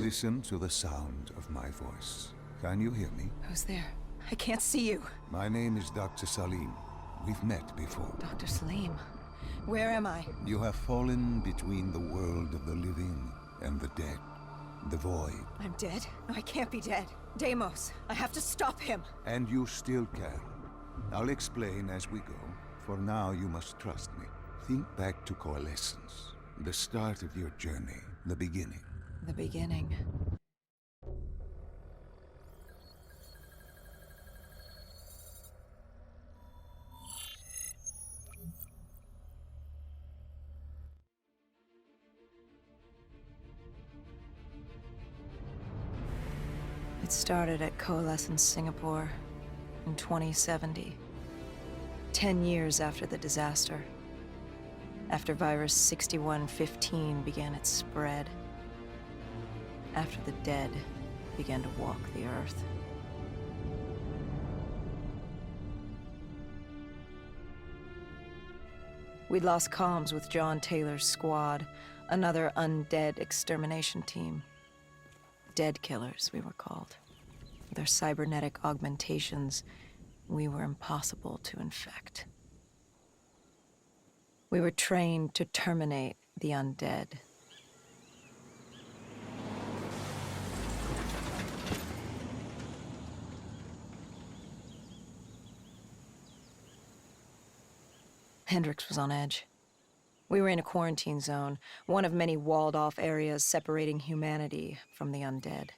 Listen to the sound of my voice. Can you hear me? Who's there? I can't see you. My name is Dr. Salim. We've met before. Dr. Salim, where am I? You have fallen between the world of the living and the dead. The void. I'm dead? No, I can't be dead. Deimos, I have to stop him. And you still can. I'll explain as we go. For now, you must trust me. Think back to Coalescence. The start of your journey. The beginning. The beginning. It started at Coalescence Singapore in 2070. 10 years after the disaster. After Virus 6115 began its spread. After the dead began to walk the Earth. We'd lost comms with John Taylor's squad, another undead extermination team. Dead killers, we were called. With our cybernetic augmentations, we were impossible to infect. We were trained to terminate the undead. Hendricks was on edge. We were in a quarantine zone, one of many walled-off areas separating humanity from the undead.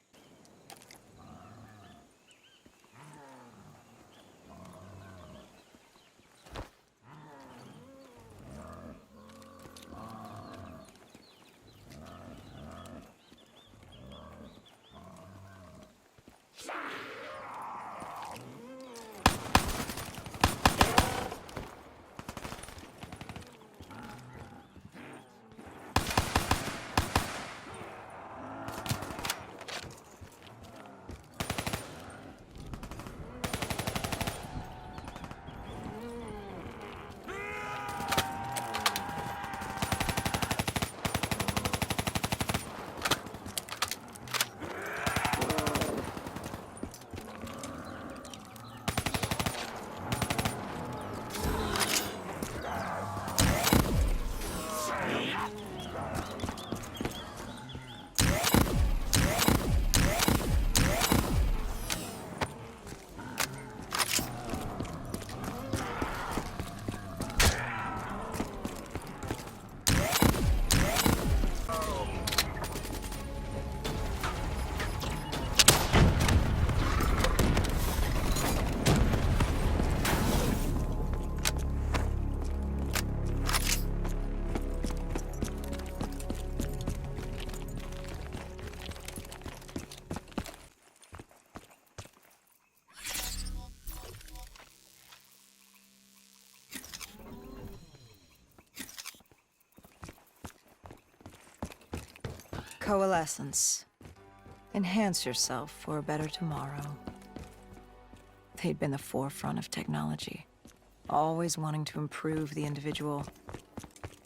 Coalescence. Enhance yourself for a better tomorrow. They'd been the forefront of technology, always wanting to improve the individual,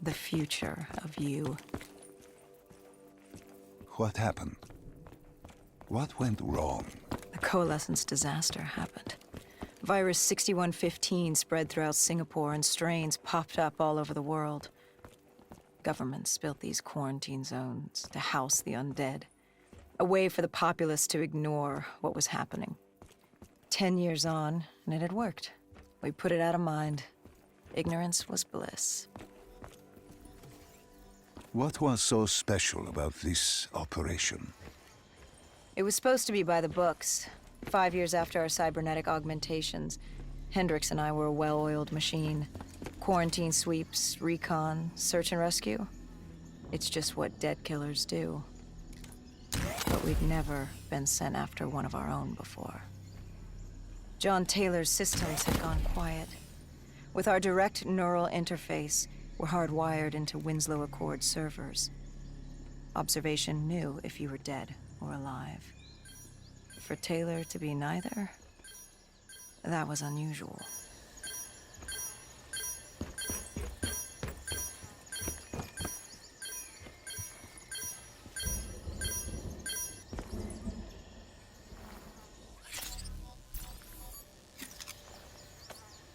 the future of you. What happened? What went wrong? The Coalescence disaster happened. Virus 6115 spread throughout Singapore and strains popped up all over the world. Governments built these quarantine zones to house the undead, a way for the populace to ignore what was happening. 10 years on, and it had worked. We put it out of mind. Ignorance was bliss. What was so special about this operation? It was supposed to be by the books. 5 years after our cybernetic augmentations, Hendricks and I were a well-oiled machine. Quarantine sweeps, recon, search and rescue. It's just what dead killers do. But we'd never been sent after one of our own before. John Taylor's systems had gone quiet. With our direct neural interface, we're hardwired into Winslow Accord servers. Observation knew if you were dead or alive. For Taylor to be neither, that was unusual.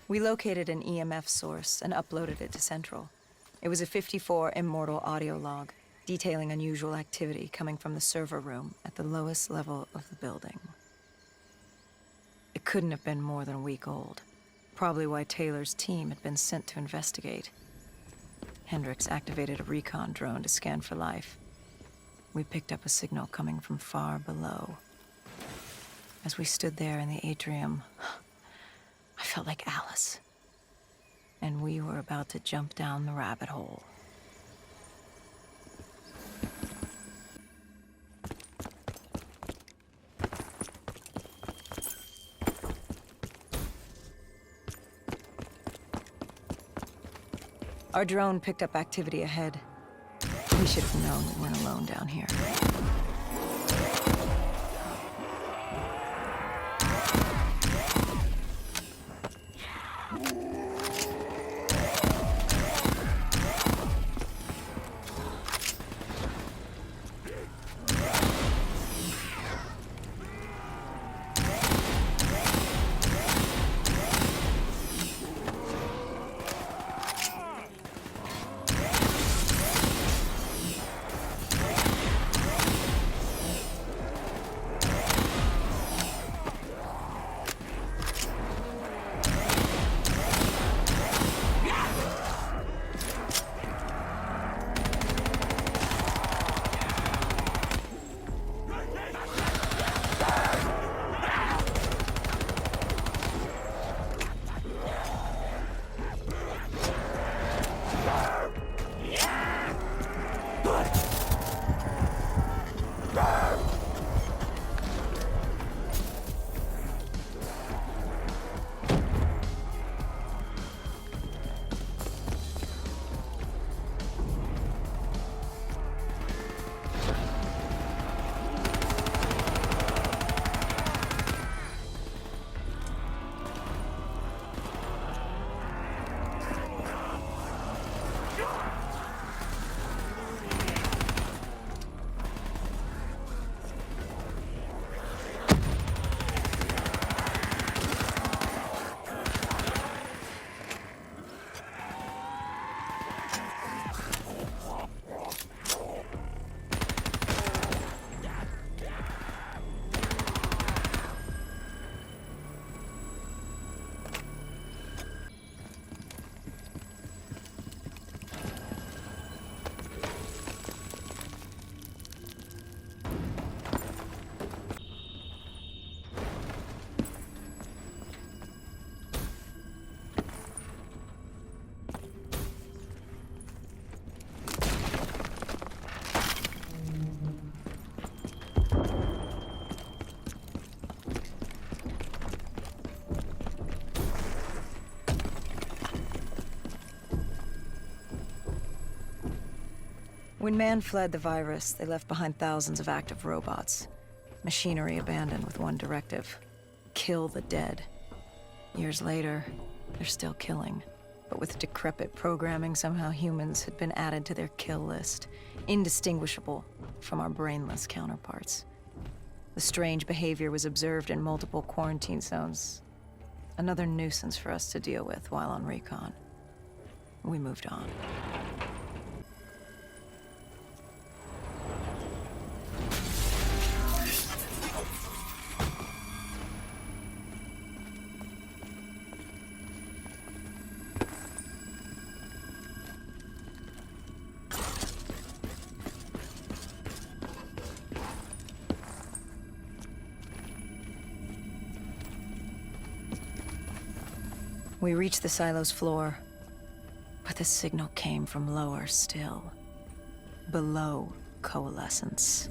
We located an EMF source and uploaded it to Central. It was a 54 Immortal audio log, detailing unusual activity coming from the server room at the lowest level of the building. It couldn't have been more than a week old. Probably why Taylor's team had been sent to investigate. Hendricks activated a recon drone to scan for life. We picked up a signal coming from far below. As we stood there in the atrium, I felt like Alice. And we were about to jump down the rabbit hole. Our drone picked up activity ahead. We should have known we weren't alone down here. When man fled the virus, they left behind thousands of active robots. Machinery abandoned with one directive: kill the dead. Years later, they're still killing. But with decrepit programming, somehow humans had been added to their kill list, indistinguishable from our brainless counterparts. The strange behavior was observed in multiple quarantine zones. Another nuisance for us to deal with while on recon. We moved on. We reached the silo's floor, but the signal came from lower still, below Coalescence.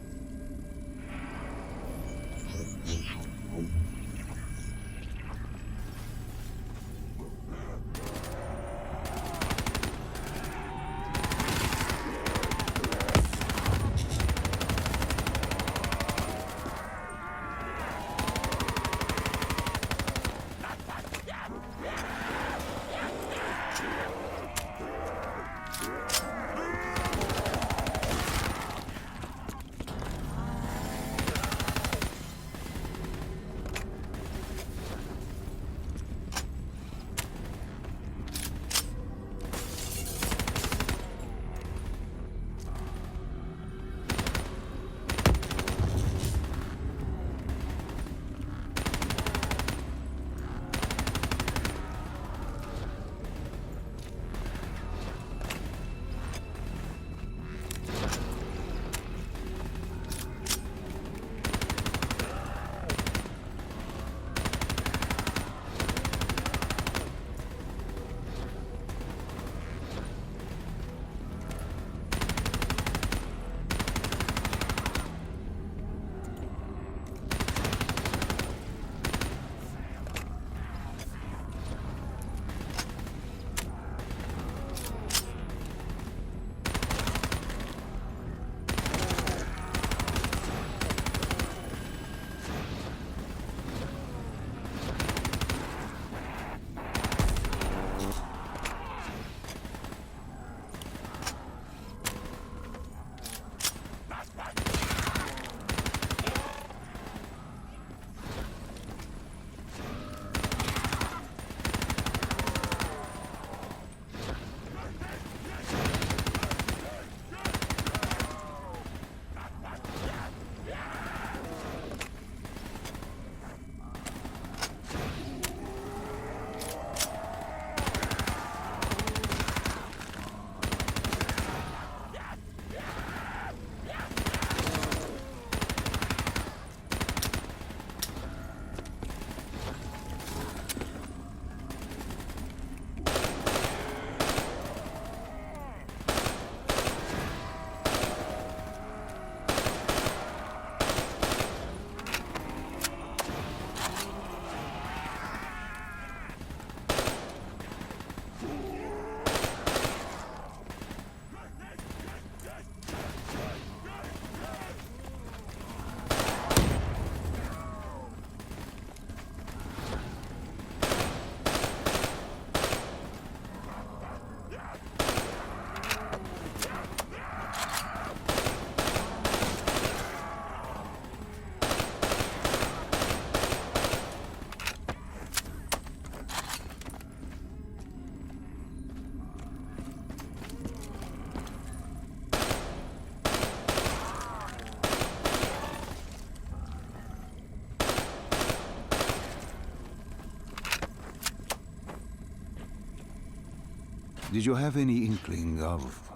Did you have any inkling of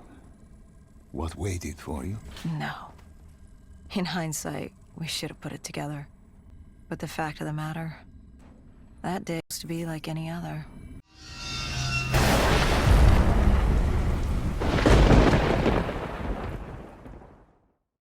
what waited for you? No. In hindsight, we should have put it together. But the fact of the matter, that day was to be like any other.